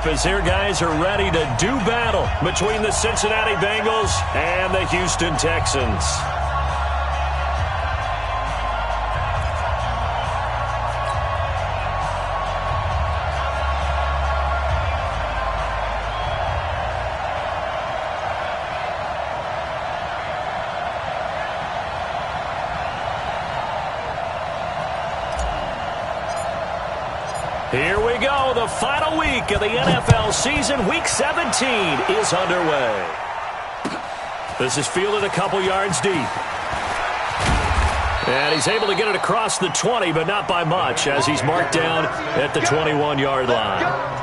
tip-off as their guys are ready to do battle between the Cincinnati Bengals and the Houston Texans. Here we go. The final week of the NFL season. Week 17 is underway. This is fielded a couple yards deep. And he's able to get it across the 20, but not by much, as he's marked down at the 21-yard line.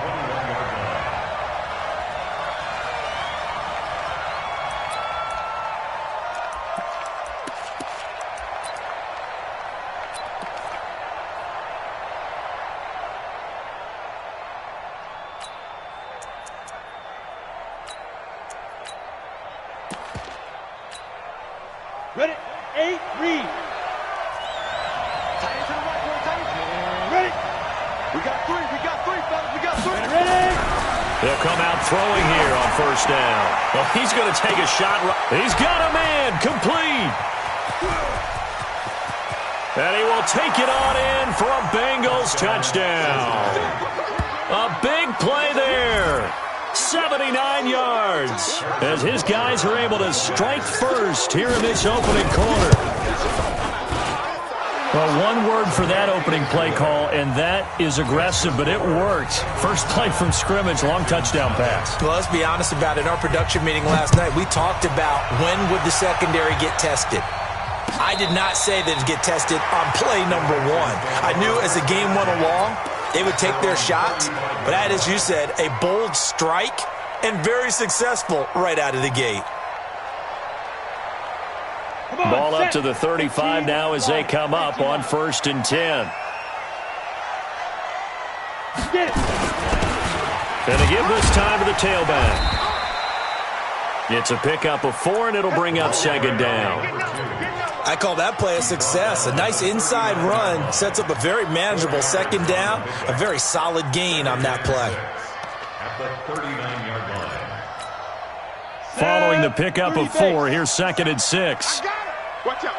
Ready? 8, read. Tight end to the right, ready? We got three, fellas, we got three. Ready? They'll come out throwing here on first down. Well, he's going to take a shot. He's got a man, complete. And he will take it on in for a Bengals touchdown. A big play there. 79 yards as his guys are able to strike first here in this opening quarter. Well, one word for that opening play call, and that is aggressive, but it worked. First play from scrimmage, long touchdown pass. Well, let's be honest about it. In our production meeting last night, we talked about when would the secondary get tested. I did not say that it'd get tested on play number 1. I knew as the game went along, they would take their shots, but that, as you said, a bold strike and very successful right out of the gate. Ball up to the 35 now as they come up on 1st and 10. Gonna give this time to the tailback. It's a pickup of 4, and it'll bring up 2nd down. I call that play a success. A nice inside run sets up a very manageable 2nd down. A very solid gain on that play. At the 39-yard line. Following the pickup of 4, here's 2nd and 6. Watch out.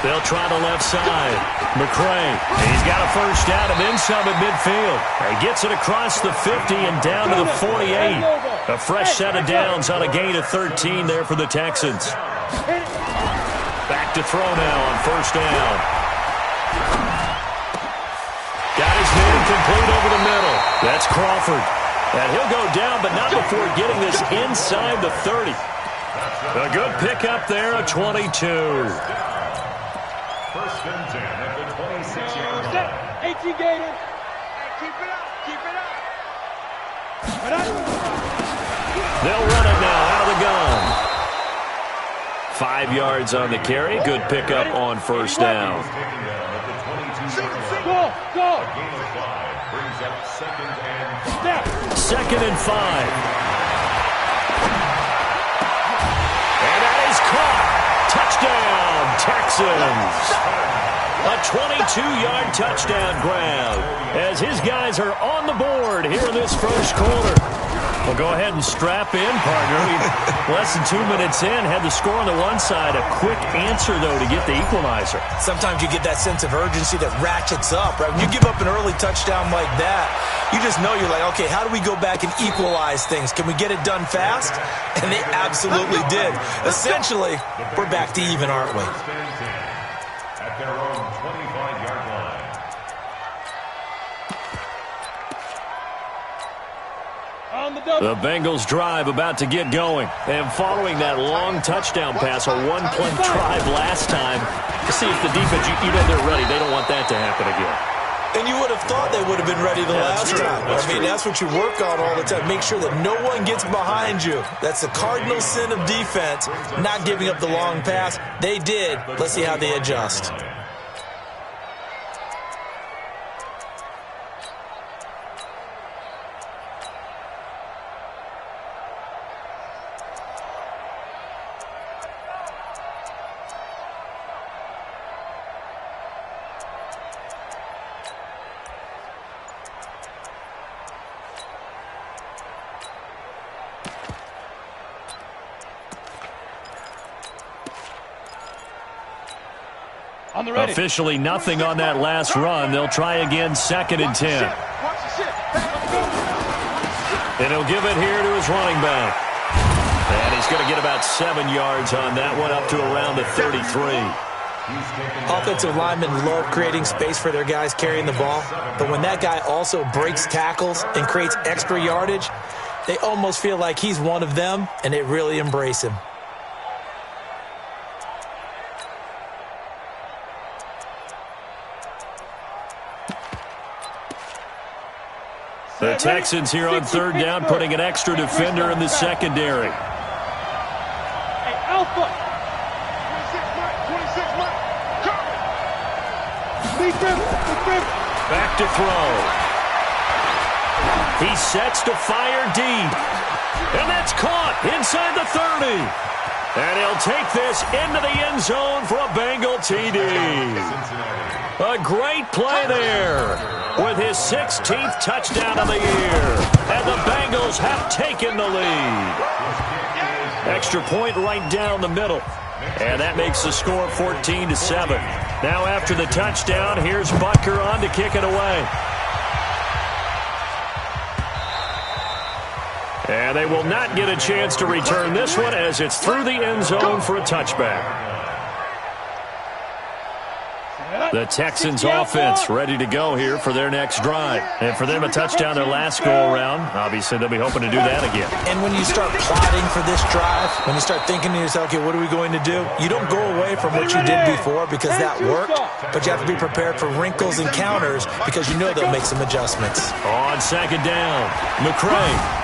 They'll try the left side. McCray, he's got a first down and then some at midfield. He gets it across the 50 and down to the 48. A fresh set of downs on a gain of 13 there for the Texans. Back to throw now on 1st down. Got his man complete over the middle. That's Crawford. And he'll go down, but not before getting this inside the 30. A good pickup there, a 22. 1st and 10 at the 26-yard line. 18 Gators. Keep it up. They'll run it now out of the gun. 5 yards on the carry. Good pickup on 1st down. Go. A gain of 5 brings up 2nd and 5. 2nd and 5. And that is caught. Touchdown, Texans. A 22-yard touchdown grab as his guys are on the board here in this first quarter. Well, go ahead and strap in, partner. Less than 2 minutes in, had the score on the one side. A quick answer, though, to get the equalizer. Sometimes you get that sense of urgency that ratchets up, right? When you give up an early touchdown like that, you just know you're like, okay, how do we go back and equalize things? Can we get it done fast? And they absolutely did. Essentially, we're back to even, aren't we? At their own 25-yard line. The Bengals drive about to get going. And following that long touchdown pass, a one-play drive last time, to see if the defense, you know they're ready. They don't want that to happen again. And you would have thought they would have been ready the last time. That's what you work on all the time. Make sure that no one gets behind you. That's the cardinal sin of defense, not giving up the long pass. They did. Let's see how they adjust. Officially nothing on that last run. They'll try again 2nd and 10. And he'll give it here to his running back. And he's going to get about 7 yards on that one, up to around the 33. Offensive linemen love creating space for their guys carrying the ball, but when that guy also breaks tackles and creates extra yardage, they almost feel like he's one of them, and they really embrace him. The Texans here on 3rd down, putting an extra defender in the secondary. Hey, Alpha! 26, Mike. Back to throw. He sets to fire deep. And that's caught inside the 30. And he'll take this into the end zone for a Bengal TD. A great play there with his 16th touchdown of the year. And the Bengals have taken the lead. Extra point right down the middle. And that makes the score 14-7. Now after the touchdown, here's Butker on to kick it away. And they will not get a chance to return this one as it's through the end zone for a touchback. The Texans offense ready to go here for their next drive. And for them, a touchdown their last go-around. Obviously, they'll be hoping to do that again. And when you start plotting for this drive, when you start thinking to yourself, okay, what are we going to do? You don't go away from what you did before because that worked, but you have to be prepared for wrinkles and counters because you know they'll make some adjustments. On 2nd down, McCray.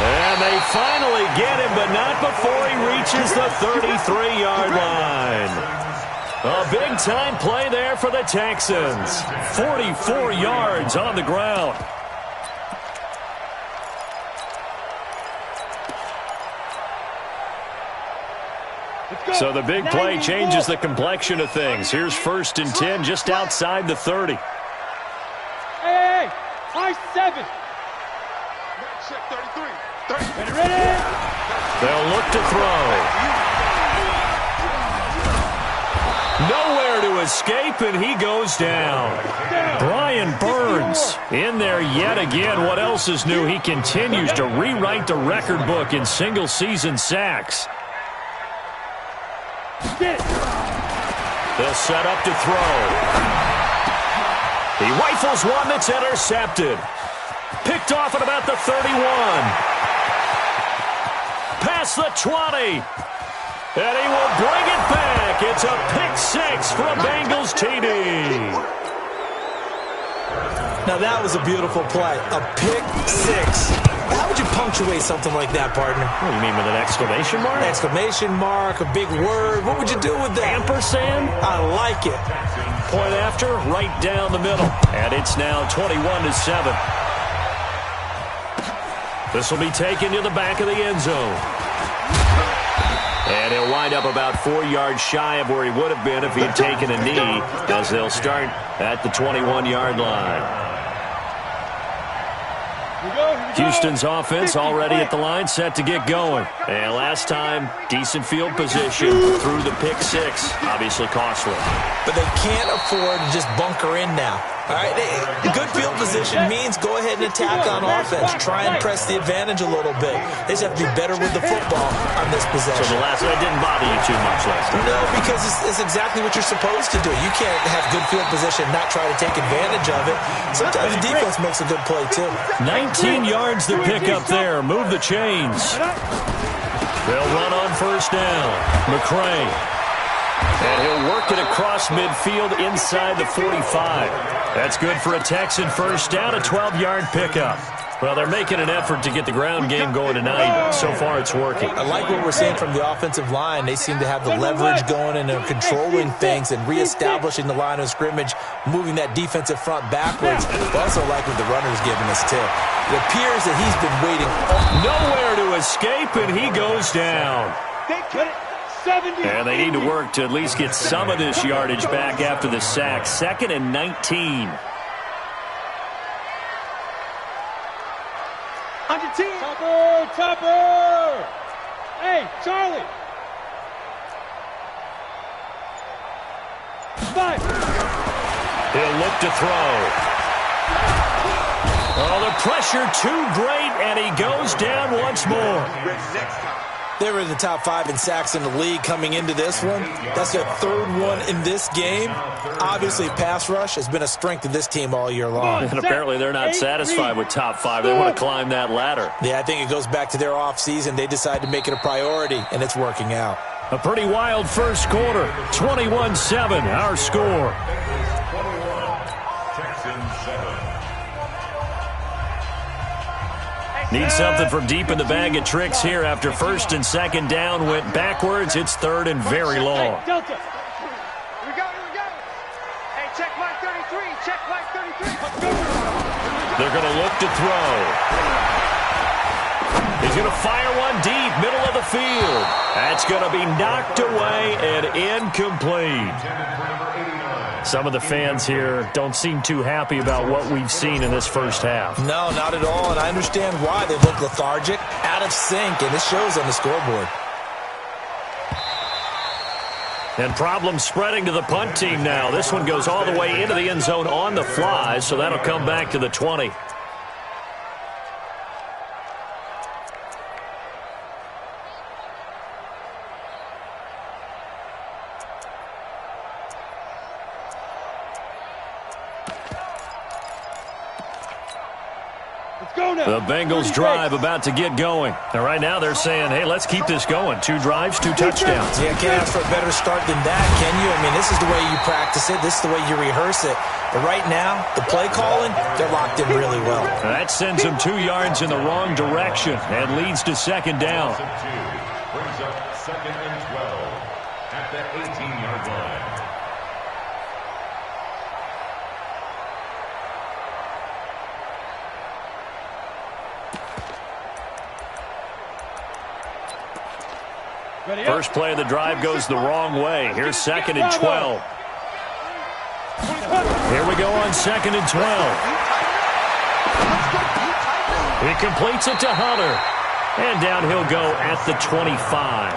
And they finally get him, but not before he reaches the 33-yard line. A big-time play there for the Texans. 44 yards on the ground. So the big play changes the complexion of things. Here's 1st and 10 just outside the 30. Hey, high 7. Check 33. Ready? They'll look to throw. Nowhere to escape, and he goes down. Brian Burns in there yet again. What else is new? He continues to rewrite the record book in single-season sacks. They'll set up to throw. He rifles one that's intercepted. Picked off at about the 31. Past the 20. And he will bring it back. It's a pick 6 for a Bengals TD. Now that was a beautiful play. A pick 6. How would you punctuate something like that, partner? What do you mean, with an exclamation mark? Exclamation mark, a big word. What would you do with that? Ampersand? I like it. Point after, right down the middle. And it's now 21-7. This will be taken to the back of the end zone. And he'll wind up about 4 yards shy of where he would have been if he had taken a knee, as they'll start at the 21-yard line. Houston's offense already at the line, set to get going. And last time, decent field position through the pick 6. Obviously costly. But they can't afford to just bunker in now. All right, good field position means go ahead and attack on offense. Try and press the advantage a little bit. They just have to be better with the football on this possession. So that didn't bother you too much last time? No, because it's exactly what you're supposed to do. You can't have good field position and not try to take advantage of it. Sometimes the defense makes a good play, too. 19 yards to pick up there. Move the chains. They'll run on 1st down. McCray. And he'll work it across midfield inside the 45. That's good for a Texan 1st down, a 12-yard pickup. Well, they're making an effort to get the ground game going tonight. So far, it's working. I like what we're seeing from the offensive line. They seem to have the leverage going and are controlling things and reestablishing the line of scrimmage, moving that defensive front backwards. I also like what the runner's giving us, too. It appears that he's been waiting. Nowhere to escape, and he goes down. And they need to work to at least get some of this yardage back after the sack. 2nd and 19. On your team. Topper! Hey, Charlie! He'll look to throw. Oh, the pressure too great, and he goes down once more. They were in the top 5 in sacks in the league coming into this one. That's their 3rd one in this game. Obviously, pass rush has been a strength of this team all year long. And apparently they're not satisfied with top 5. They want to climb that ladder. Yeah, I think it goes back to their offseason. They decided to make it a priority, and it's working out. A pretty wild first quarter. 21-7, our score. Need something from deep in the bag of tricks here after 1st and 2nd down went backwards. It's 3rd and very long. Hey, Delta. We got it. Hey, check my 33. Check my 33. They're going to look to throw. He's going to fire one deep, middle of the field. That's going to be knocked away and incomplete. Some of the fans here don't seem too happy about what we've seen in this first half. No, not at all, and I understand why. They look lethargic, out of sync, and it shows on the scoreboard. And problems spreading to the punt team now. This one goes all the way into the end zone on the fly, so that'll come back to the 20. The Bengals drive about to get going. And right now they're saying, hey, let's keep this going. 2 drives, 2 touchdowns. Yeah, can't ask for a better start than that, can you? I mean, this is the way you practice it. This is the way you rehearse it. But right now, the play calling, they're locked in really well. That sends them 2 yards in the wrong direction and leads to 2nd down. Brings up 2nd and 12 at the 18-yard line. First play of the drive goes the wrong way. Here's 2nd and 12. Here we go on 2nd and 12. He completes it to Hunter. And down he'll go at the 25.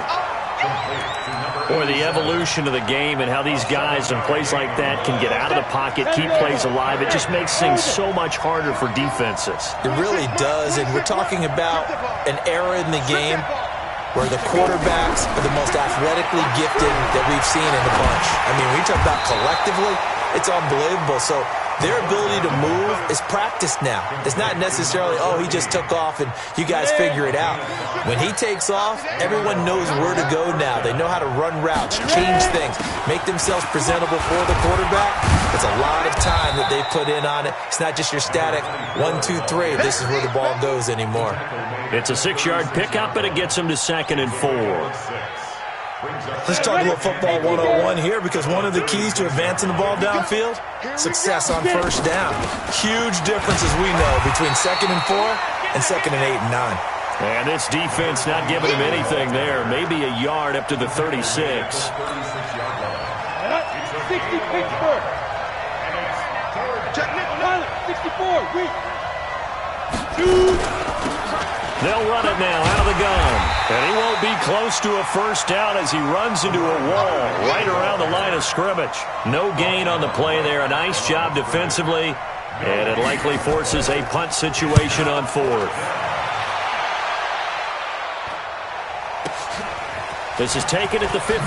Boy, the evolution of the game and how these guys in plays like that can get out of the pocket, keep plays alive, it just makes things so much harder for defenses. It really does, and we're talking about an era in the game where the quarterbacks are the most athletically gifted that we've seen in a bunch. I mean, when you talk about collectively, it's unbelievable. So their ability to move is practiced now. It's not necessarily, oh, he just took off and you guys figure it out. When he takes off, everyone knows where to go now. They know how to run routes, change things, make themselves presentable for the quarterback. It's a lot of time that they put in on it. It's not just your static 1, 2, 3. This is where the ball goes anymore. It's a 6-yard pickup, and it gets him to 2nd and 4. Let's talk a little football 101 here, because one of the keys to advancing the ball downfield, success on 1st down. Huge difference, as we know, between 2nd and 4 and 2nd and 8 and 9. And this defense not giving him anything there. Maybe a yard up to the 36. 60 Pittsburgh. Check it. 64. Weak. 2. They'll run it now out of the gun. And he won't be close to a 1st down as he runs into a wall right around the line of scrimmage. No gain on the play there. A nice job defensively. And it likely forces a punt situation on 4th. This is taken at the 15.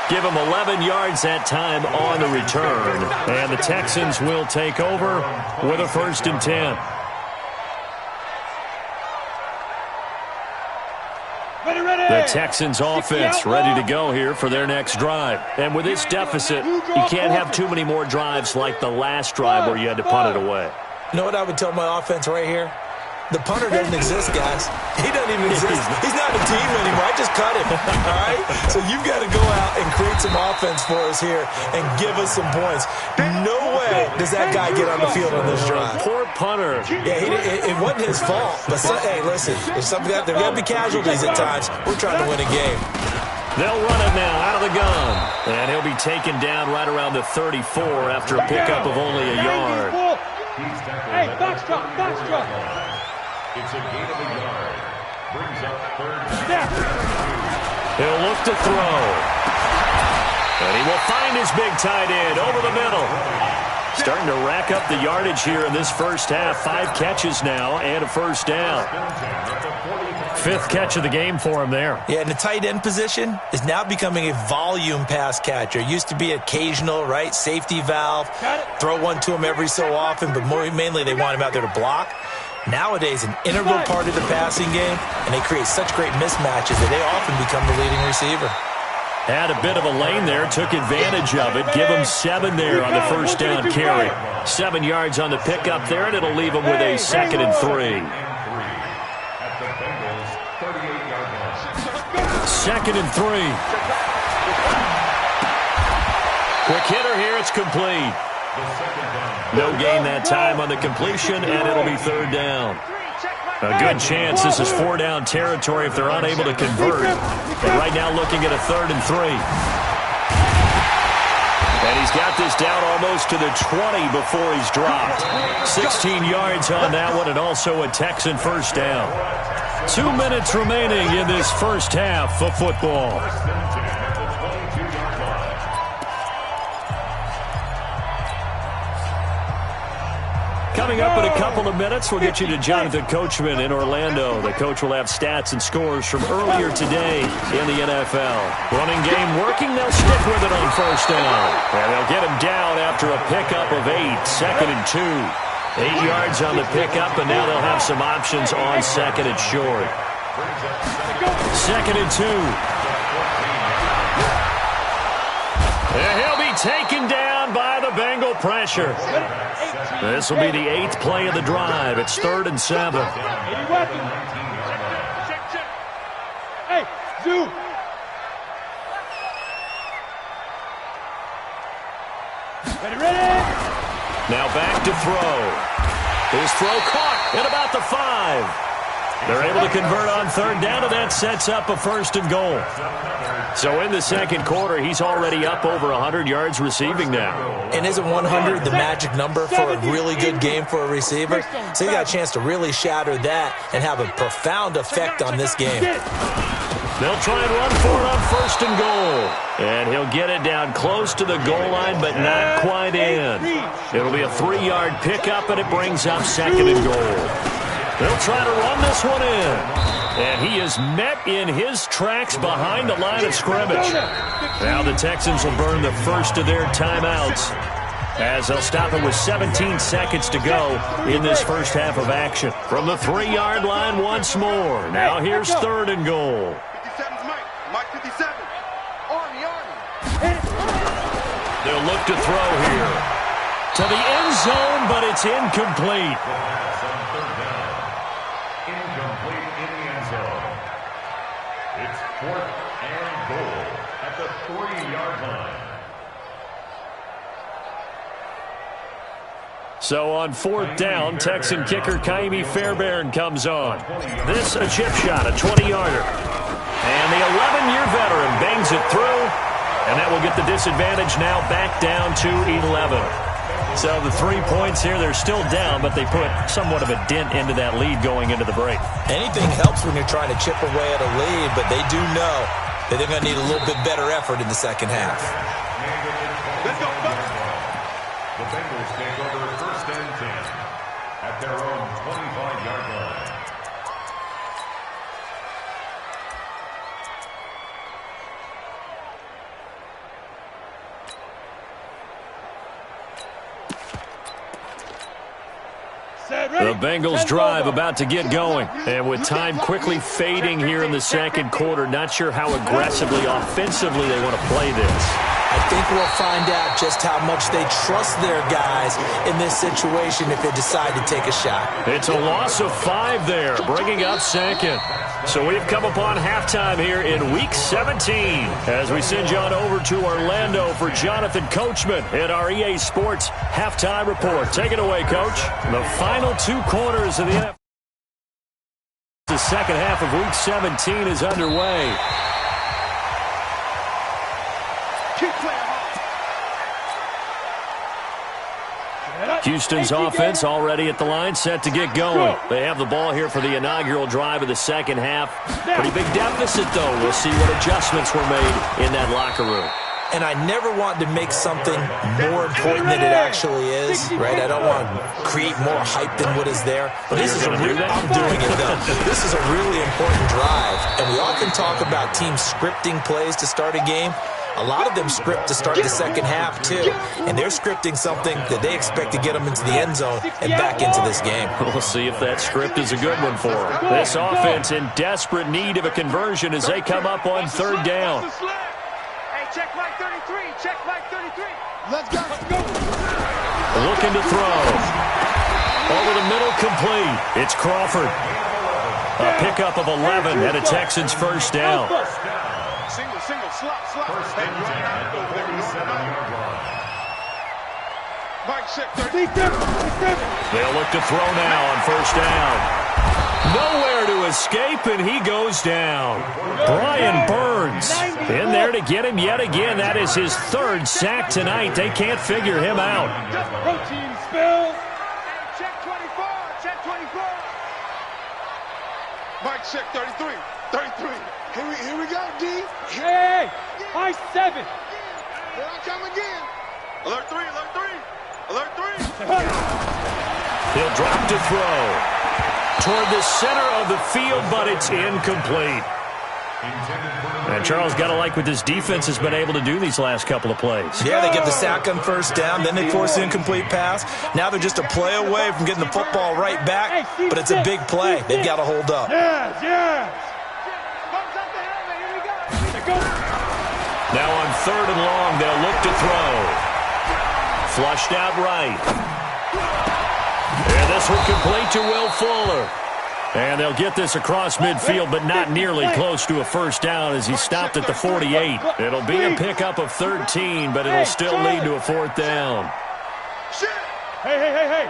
Give him 11 yards that time on the return. And the Texans will take over with a 1st and 10. The Texans offense ready to go here for their next drive. And with this deficit, you can't have too many more drives like the last drive where you had to punt it away. You know what I would tell my offense right here? The punter doesn't exist, guys. He doesn't even exist. He's not a team anymore. I just cut him. All right? So you've got to go out and create some offense for us here and give us some points. No way does that guy get on the field on this drive. Poor punter. Yeah, it wasn't his fault. But, hey, listen, there's got to be casualties at times. We're trying to win a game. They'll run it now out of the gun. And he'll be taken down right around the 34 after a pickup of only a yard. Hey, box drop. It's a gain of a yard. Brings up 3rd. He'll look to throw. And he will find his big tight end over the middle. Starting to rack up the yardage here in this first half. 5 catches now and a first down. 5th catch of the game for him there. Yeah, and the tight end position is now becoming a volume pass catcher. It used to be occasional, right? Safety valve. Throw one to him every so often, but mainly they want him out there to block. Nowadays, an integral part of the passing game, and they create such great mismatches that they often become the leading receiver. Had a bit of a lane there, took advantage of it. Give him 7 there on the first down carry. 7 yards on the pickup there, and it'll leave him with a 2nd and 3. 2nd and 3. Quick hitter here, it's complete. No gain that time on the completion, and it'll be 3rd down. A good chance this is 4-down territory if they're unable to convert. And right now looking at a 3rd and 3. And he's got this down almost to the 20 before he's dropped. 16 yards on that one, and also a Texan first down. 2 minutes remaining in this first half of football. Coming up in a couple of minutes, we'll get you to Jonathan Coachman in Orlando. The coach will have stats and scores from earlier today in the NFL. Running game working, they'll stick with it on first down. And they'll get him down after a pickup of 8, 2nd and 2. 8 yards on the pickup, and now they'll have some options on 2nd and short. 2nd and 2. And he'll be taken down by the Bengal pressure. This will be the 8th play of the drive. It's 3rd and 7. Hey, Zoo. Ready? Now back to throw. His throw caught at about the 5. They're able to convert on 3rd down, and that sets up a 1st and goal. So in the second quarter, he's already up over 100 yards receiving now. And isn't 100 the magic number for a really good game for a receiver? So he got a chance to really shatter that and have a profound effect on this game. They'll try and run for it on 1st and goal. And he'll get it down close to the goal line, but not quite in. It'll be a 3-yard pickup, and it brings up 2nd and goal. They'll try to run this one in. And he is met in his tracks behind the line of scrimmage. Now the Texans will burn the first of their timeouts as they'll stop it with 17 seconds to go in this first half of action. From the 3-yard line once more. Now here's 3rd and goal. 57's Mike. Mike 57. Army. They'll look to throw here. To the end zone, but it's incomplete. Incomplete in the end zone. It's 4th and goal at the 3-yard line. So on 4th down, Texan kicker Kaimi Fairbairn comes on. This a chip shot, a 20-yarder. And the 11-year veteran bangs it through, and that will get the disadvantage now back down to 11. So the 3 points here, they're still down, but they put somewhat of a dent into that lead going into the break. Anything helps when you're trying to chip away at a lead, but they do know that they're going to need a little bit better effort in the second half. Let's go. The Bengals take over 1st and 10 at their own 25-yard line. The Bengals drive about to get going. And with time quickly fading here in the second quarter, not sure how aggressively, offensively they want to play this. I think we'll find out just how much they trust their guys in this situation if they decide to take a shot. It's a loss of 5 there, bringing up 2nd. So we've come upon halftime here in Week 17 as we send you on over to Orlando for Jonathan Coachman at our EA Sports Halftime Report. Take it away, Coach. The final 2 quarters of the NFL. The second half of Week 17 is underway. Houston's offense already at the line, set to get going. They have the ball here for the inaugural drive of the second half. Pretty big deficit, though. We'll see what adjustments were made in that locker room. and I never want to make something more important than it actually is, right? I don't want to create more hype than what is there. But this is I'm doing it, though. This is a really important drive, and we often talk about teams scripting plays to start a game. A lot of them script to start the second half, too. And they're scripting something that they expect to get them into the end zone and back into this game. We'll see if that script is a good one for them. This offense in desperate need of a conversion as they come up on third down. Hey, check Mike 33. Check Mike 33. Let's go. Looking to throw. Over the middle, complete. It's Crawford. A pickup of 11 and a Texans first down. Single, slot. First and 10 at the 47-yard line. Mike, check 30. They'll look to throw now on first down. Nowhere to escape, and he goes down. Brian Burns in there to get him yet again. That is his third sack tonight. They can't figure him out. Protein spills. Check 24. Check 24. Mike, check 33. 33. Here we go, D. Hey, high 7. Here I come again. Alert 3. He'll drop to throw toward the center of the field, but it's incomplete. And Charles, got to like what this defense has been able to do these last couple of plays. Yeah, they get the sack on first down, then they force an incomplete pass. Now they're just a play away from getting the football right back, but it's a big play. They've got to hold up. Now on third and long, they'll look to throw. Flushed out right. And this one complete to Will Fuller. And they'll get this across midfield, but not nearly close to a first down as he stopped at the 48. It'll be a pickup of 13, but it'll still lead to a fourth down. Hey.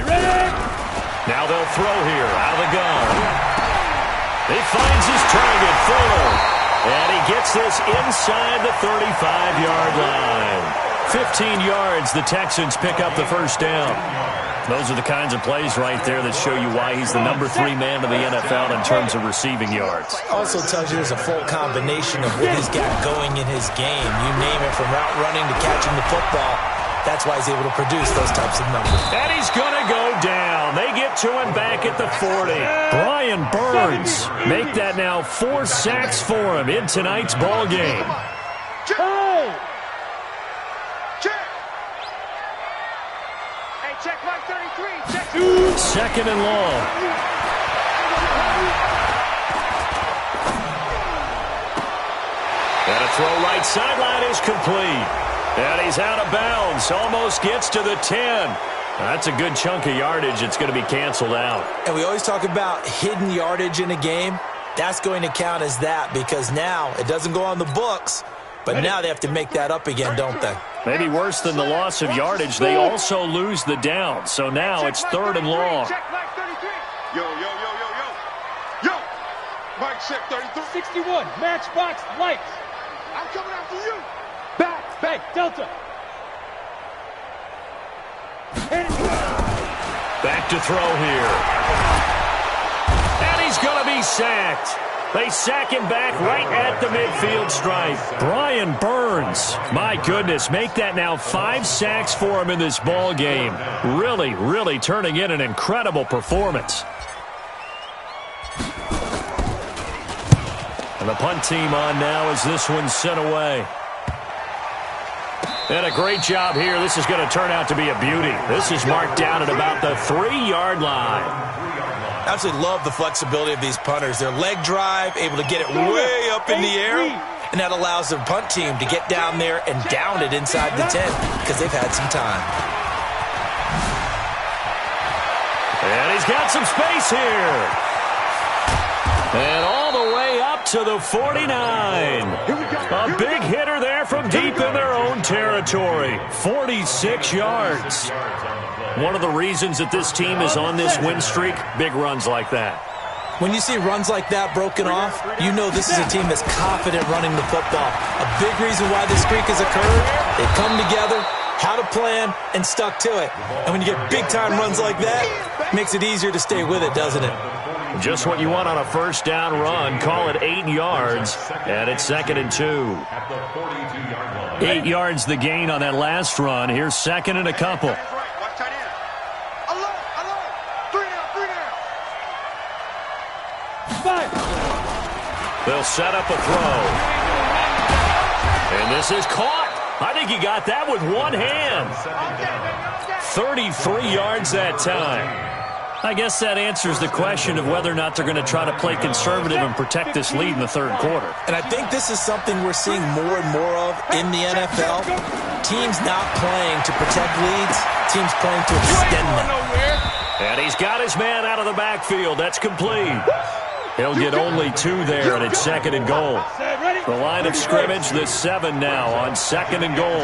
Ready? Now they'll throw here out of the gun. He finds his target, Fuller. And he gets this inside the 35-yard line. 15 yards, the Texans pick up the first down. Those are the kinds of plays right there that show you why he's the number 3 man in the NFL in terms of receiving yards. Also tells you there's a full combination of what he's got going in his game. You name it, from route running to catching the football. That's why he's able to produce those types of numbers. And he's going to go down. They get to him back at the 40. Brian Burns make that now 4 sacks for him in tonight's ball game. Check Mike 33. Check 2nd and long. And a throw right sideline is complete. And he's out of bounds. Almost gets to the 10. That's a good chunk of yardage. It's going to be canceled out. And we always talk about hidden yardage in a game. That's going to count as that, because now it doesn't go on the books, but now they have to make that up again, don't they? Maybe worse than the loss of yardage, they also lose the down. So now it's 3rd and long. Check Mike 33. Yo. Mike, check 33. 61, matchbox lights. I'm coming after you. Back, Delta. Back to throw here. And he's going to be sacked. They sack him back right at the midfield stripe. Brian Burns, my goodness, make that now 5 sacks for him in this ball game. Really turning in an incredible performance. And the punt team on now as this one's sent away. And a great job here. This is going to turn out to be a beauty. This is marked down at about the 3-yard line. Absolutely love the flexibility of these punters. Their leg drive, able to get it way up in the air, and that allows the punt team to get down there and down it inside the 10 because they've had some time. And he's got some space here. And all the way up to the 49. A big hitter there from deep in their own territory. 46 yards. One of the reasons that this team is on this win streak, big runs like that. When you see runs like that broken off, you know this is a team that's confident running the football. A big reason why this streak has occurred, they've come together, had a plan, and stuck to it. And when you get big-time runs like that, it makes it easier to stay with it, doesn't it? Just what you want on a first down run. Call it 8 yards, and it's 2nd and 2. At the 42-yard line. 8 yards the gain on that last run. Here's 2nd and a couple. Watch tight end. Alone. 3 down. 5. They'll set up a throw. And this is caught. I think he got that with one hand. 33 yards that time. I guess that answers the question of whether or not they're going to try to play conservative and protect this lead in the third quarter. And I think this is something we're seeing more and more of in the NFL. Teams not playing to protect leads, teams playing to extend them. And he's got his man out of the backfield. That's complete. He'll get only 2 there, and it's 2nd and goal. The line of scrimmage, the 7 now on 2nd and goal.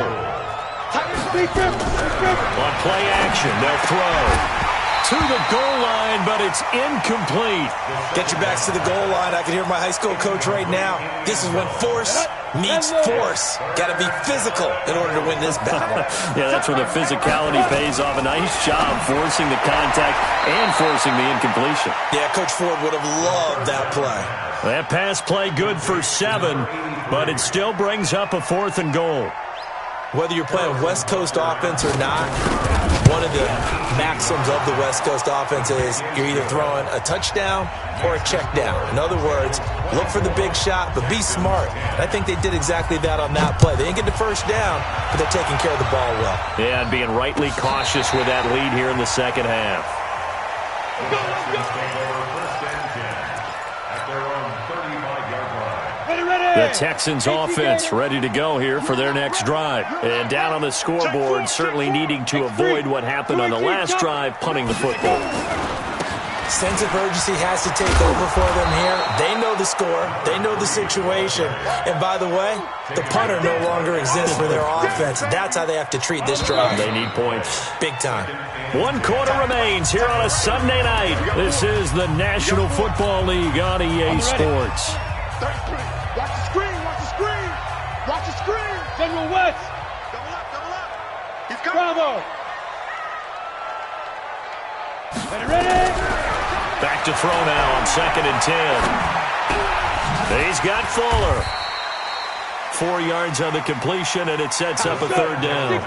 On play action, they'll throw to the goal line, but it's incomplete. Get your backs to the goal line. I can hear my high school coach right now. This is when force meets force. Got to be physical in order to win this battle. Yeah, that's where the physicality pays off. A nice job forcing the contact and forcing the incompletion. Yeah, Coach Ford would have loved that play. That pass play good for 7, but it still brings up a 4th and goal. Whether you're playing West Coast offense or not, one of the maxims of the West Coast offense is you're either throwing a touchdown or a check down. In other words, look for the big shot, but be smart. And I think they did exactly that on that play. They didn't get the first down, but they're taking care of the ball well. Yeah, and being rightly cautious with that lead here in the second half. The Texans offense ready to go here for their next drive. And down on the scoreboard, certainly needing to avoid what happened on the last drive, punting the football. Sense of urgency has to take over for them here. They know the score. They know the situation. And by the way, the punter no longer exists for their offense. That's how they have to treat this drive. They need points. Big time. 1 quarter remains here on a Sunday night. This is the National Football League on EA Sports. Watch the screen. Watch the screen. General West. Double up. He's coming. Bravo. Ready. Back to throw now on 2nd and 10. He's got Fuller. 4 yards on the completion, and it sets up a 3rd down.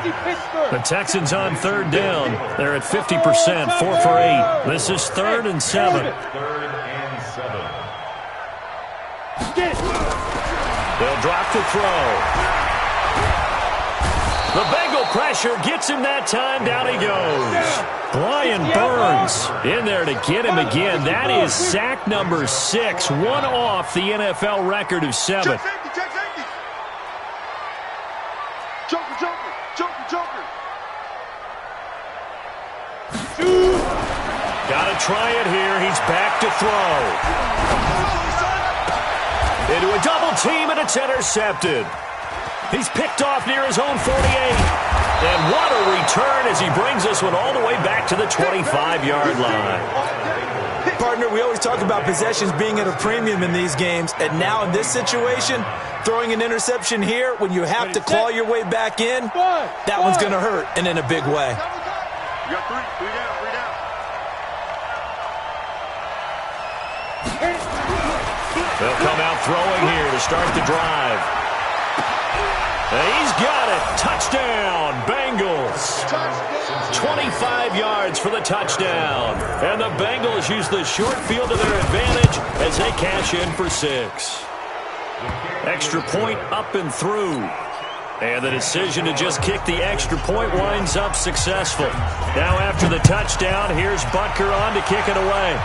The Texans on 3rd down. They're at 50%, 4 for 8. This is 3rd and 7. 3rd and 7. They'll drop to throw. The Bengal pressure gets him that time. Down he goes. Brian Burns in there to get him again. That is sack number 6, one off the NFL record of 7. Check safety. Joker. Got to try it here. He's back to throw. Into a double team, and it's intercepted. He's picked off near his own 48. And what a return as he brings this one all the way back to the 25-yard line. Partner, we always talk about possessions being at a premium in these games. And now in this situation, throwing an interception here when you have to claw your way back in, that one's going to hurt, and in a big way. You got 3 down. They'll come out throwing here to start the drive. And he's got it. Touchdown, Bengals. 25 yards for the touchdown. And the Bengals use the short field to their advantage as they cash in for 6. Extra point up and through. And the decision to just kick the extra point winds up successful. Now after the touchdown, here's Butker on to kick it away.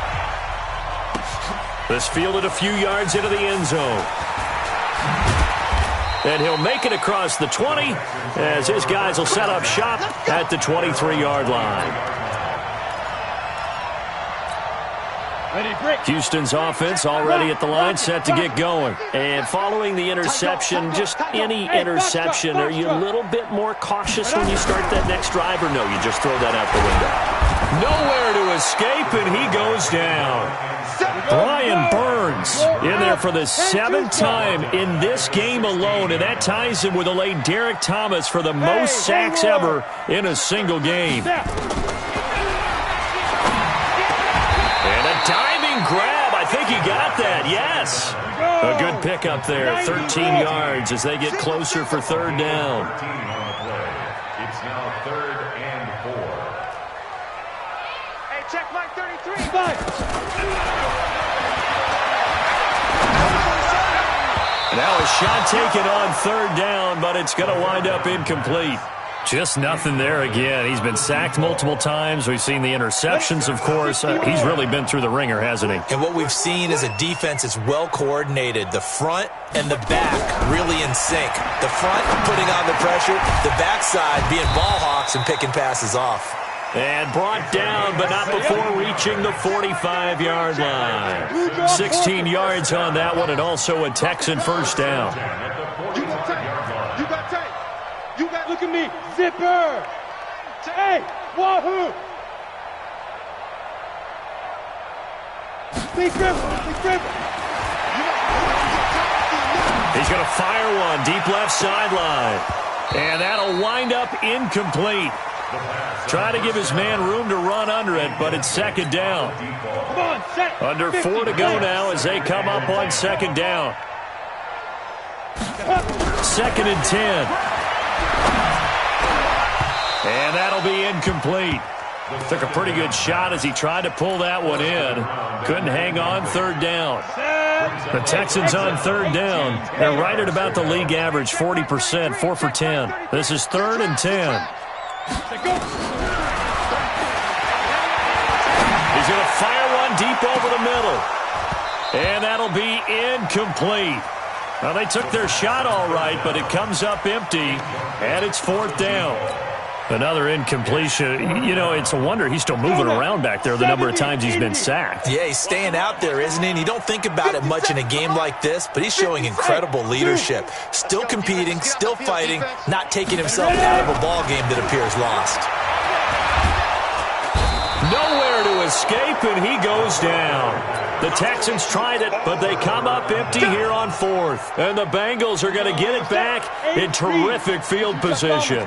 This fielded a few yards into the end zone. And he'll make it across the 20 as his guys will set up shop at the 23-yard line. Houston's offense already at the line, set to get going. And following the interception, just any interception, are you a little bit more cautious when you start that next drive, or no, you just throw that out the window? Nowhere to escape, and he goes down. Brian Burns in there for the 7th time in this game alone, and that ties him with the late Derek Thomas for the most sacks ever in a single game. And a diving grab that. Yes. A good pickup there. 13 yards as they get closer for third down. It's now 3rd and 4. Hey, check Mike 33. Now a shot taken on third down, but it's going to wind up incomplete. Just nothing there again. He's been sacked multiple times. We've seen the interceptions, of course. He's really been through the ringer, hasn't he? And what we've seen is a defense that's well coordinated. The front and the back really in sync. The front putting on the pressure, the backside being ball hawks and picking passes off. And brought down, but not before reaching the 45-yard line. 16 yards on that one, and also a Texan first down. You got tape. You got tape. You got, look at me. Zipper. Hey, wahoo. Big dribble. Big dribble. He's going to fire one deep left sideline. And that'll wind up incomplete. Trying to give his man room to run under it, but it's second down. Come on, set. Under 4 to go now as they come up on second down. 2nd and 10. And that'll be incomplete. Took a pretty good shot as he tried to pull that one in. Couldn't hang on third down. The Texans on third down. They're right at about the league average, 40%, 4 for 10. This is 3rd and 10. He's going to fire one deep over the middle. And that'll be incomplete. Well, they took their shot all right, but it comes up empty, and it's 4th down. Another incompletion. You know, it's a wonder he's still moving around back there the number of times he's been sacked. Yeah, he's staying out there, isn't he? And you don't think about it much in a game like this, but he's showing incredible leadership. Still competing, still fighting, not taking himself out of a ball game that appears lost. Nowhere to escape, and he goes down. The Texans tried it, but they come up empty here on 4th. And the Bengals are going to get it back in terrific field position.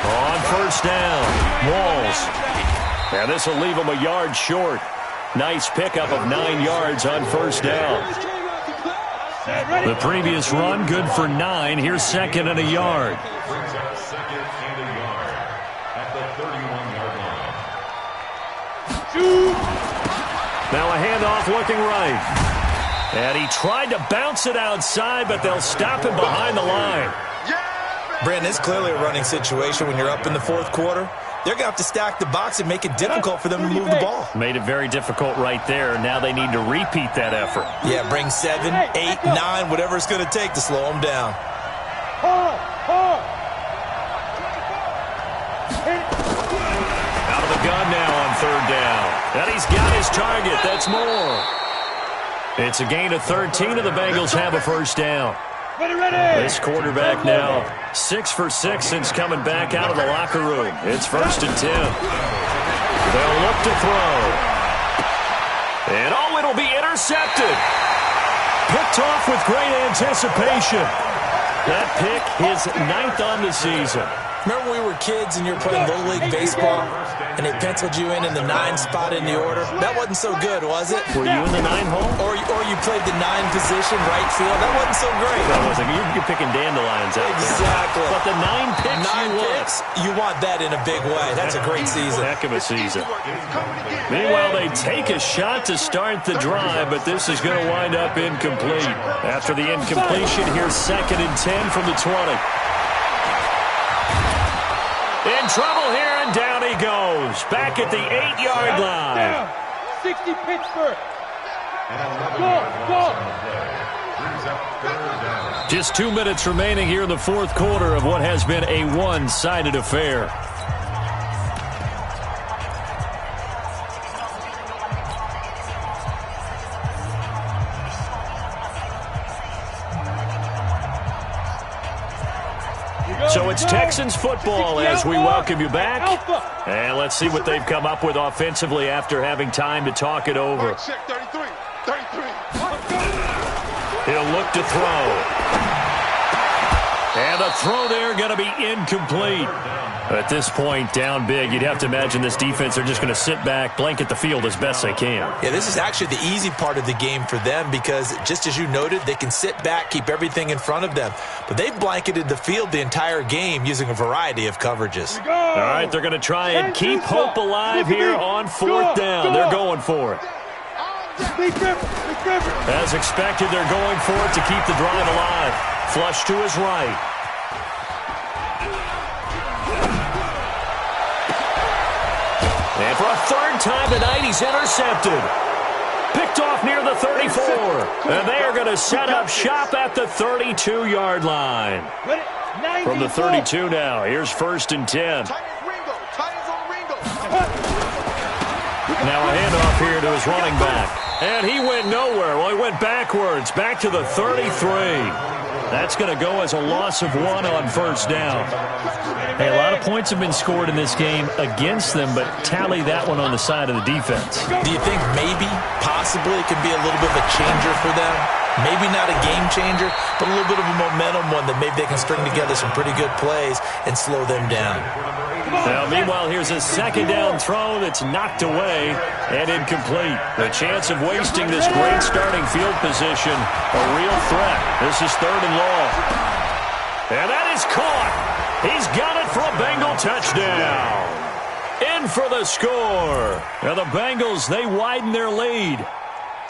On first down, Walls. And this will leave him a yard short. Nice pickup of 9 yards on first down. The previous run, good for 9. Here's 2nd and a yard. Brings up 2nd and a yard at the 31-yard line. Now a handoff looking right. And he tried to bounce it outside, but they'll stop him behind the line. Brandon, it's clearly a running situation when you're up in the 4th quarter. They're going to have to stack the box and make it difficult for them to move the ball. Made it very difficult right there. Now they need to repeat that effort. Yeah, bring 7, 8, 9, whatever it's going to take to slow them down. Out of the gun now on third down. And he's got his target. That's more. It's a gain of 13, and the Bengals have a first down. This quarterback now 6 for 6 since coming back out of the locker room. It's 1st and 10. They'll look to throw. And oh, it'll be intercepted. Picked off with great anticipation. That pick, his 9th on the season. Remember when we were kids and you were playing Little League Baseball and they penciled you in the 9 spot in the order? That wasn't so good, was it? Were you in the 9 hole? Or you played the 9 position, right field? That wasn't so great. That wasn't. You're picking dandelions out there. Exactly. But the 9 picks 9 you want. picks, you want that in a big way. That's a great season. Heck of a season. Meanwhile, they take a shot to start the drive, but this is going to wind up incomplete. After the incompletion, here's 2nd and 10 from the 20. In trouble here, and down he goes. Back at the 8-yard line. 60 Pittsburgh. Go. Just 2 minutes remaining here in the 4th quarter of what has been a one-sided affair. So it's Texans football as we welcome you back. And let's see what they've come up with offensively after having time to talk it over. He'll look to throw. And the throw there going to be incomplete. At this point, down big, you'd have to imagine this defense are just going to sit back, blanket the field as best they can. Yeah, this is actually the easy part of the game for them because, just as you noted, they can sit back, keep everything in front of them. But they've blanketed the field the entire game using a variety of coverages. All right, they're going to try and keep hope alive here on fourth down. They're going for it. As expected, they're going for it to keep the drive alive. Flush to his right. And for a third time tonight, he's intercepted. Picked off near the 34. And they are going to set up shop at the 32-yard line. From the 32 now, here's 1st and 10. Now a handoff here to his running back. And he went nowhere. Well, he went backwards, back to the 33. That's going to go as a loss of 1 on 1st down. Hey, a lot of points have been scored in this game against them, but tally that one on the side of the defense. Do you think maybe, possibly, it could be a little bit of a changer for them? Maybe not a game changer, but a little bit of a momentum one that maybe they can string together some pretty good plays and slow them down. Now, meanwhile, here's a 2nd down throw that's knocked away and incomplete. The chance of wasting this great starting field position, a real threat. This is 3rd and long. And that is caught. He's got it for a Bengal touchdown. In for the score. Now, the Bengals, they widen their lead.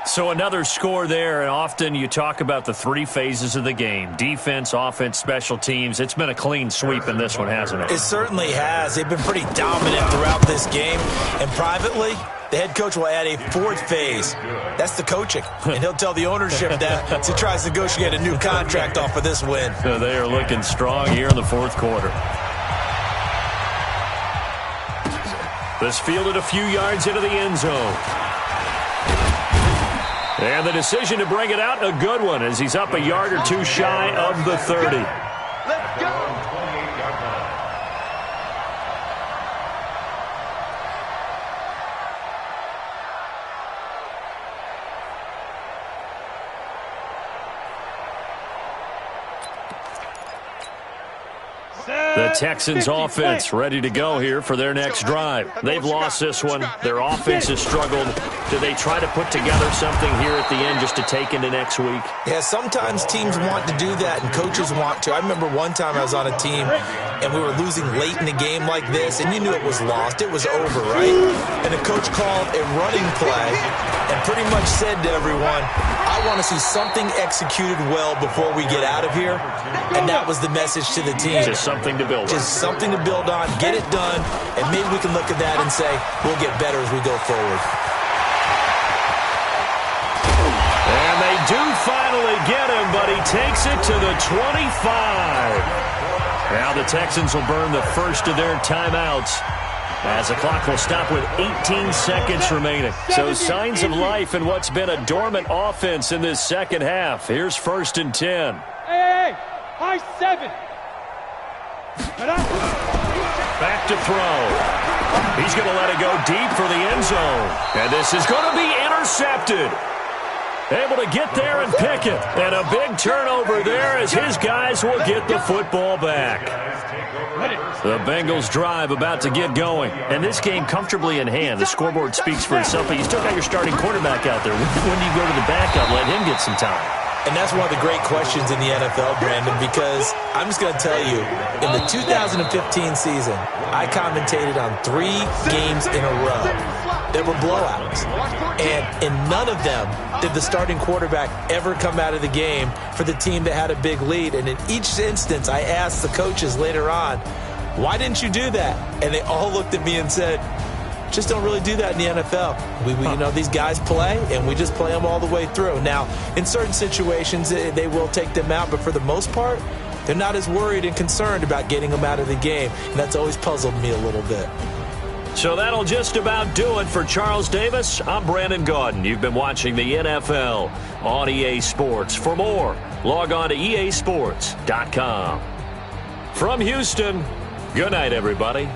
So another score there, and often you talk about the 3 phases of the game. Defense, offense, special teams. It's been a clean sweep in this one, hasn't it? It certainly has. They've been pretty dominant throughout this game. And privately, the head coach will add a 4th phase. That's the coaching. And he'll tell the ownership that as he tries to negotiate a new contract off of this win. So they are looking strong here in the 4th quarter. This fielded a few yards into the end zone. And the decision to bring it out, a good one, as he's up a yard or 2 shy of the 30. Let's go. The Texans offense ready to go here for their next drive. They've lost this one. Their offense has struggled. Do they try to put together something here at the end just to take into next week? Yeah, sometimes teams want to do that and coaches want to. I remember one time I was on a team and we were losing late in the game like this, and you knew it was lost. It was over, right? And the coach called a running play and pretty much said to everyone, I want to see something executed well before we get out of here. And that was the message to the team. Just something to build on. Just something to build on, get it done, and maybe we can look at that and say, we'll get better as we go forward. And they do finally get him, but he takes it to the 25. Now the Texans will burn the first of their timeouts as the clock will stop with 18 seconds remaining. So signs of life in what's been a dormant offense in this second half. Here's 1st and 10. Hey, high 7. Back to throw. He's going to let it go deep for the end zone. And this is going to be intercepted. Able to get there and pick it. And a big turnover there as his guys will get the football back. The Bengals drive about to get going. And this game comfortably in hand. The scoreboard speaks for itself, but you still got your starting quarterback out there. When do you go to the backup? Let him get some time. And that's one of the great questions in the NFL, Brandon, because I'm just going to tell you, in the 2015 season, I commentated on 3 games in a row. There were blowouts. And in none of them did the starting quarterback ever come out of the game for the team that had a big lead. And in each instance, I asked the coaches later on, why didn't you do that? And they all looked at me and said, just don't really do that in the NFL. We you know, these guys play, and we just play them all the way through. Now, in certain situations, they will take them out, but for the most part, they're not as worried and concerned about getting them out of the game, and that's always puzzled me a little bit. So that'll just about do it for Charles Davis. I'm Brandon Gaudin. You've been watching the NFL on EA Sports. For more, log on to easports.com. From Houston, good night, everybody.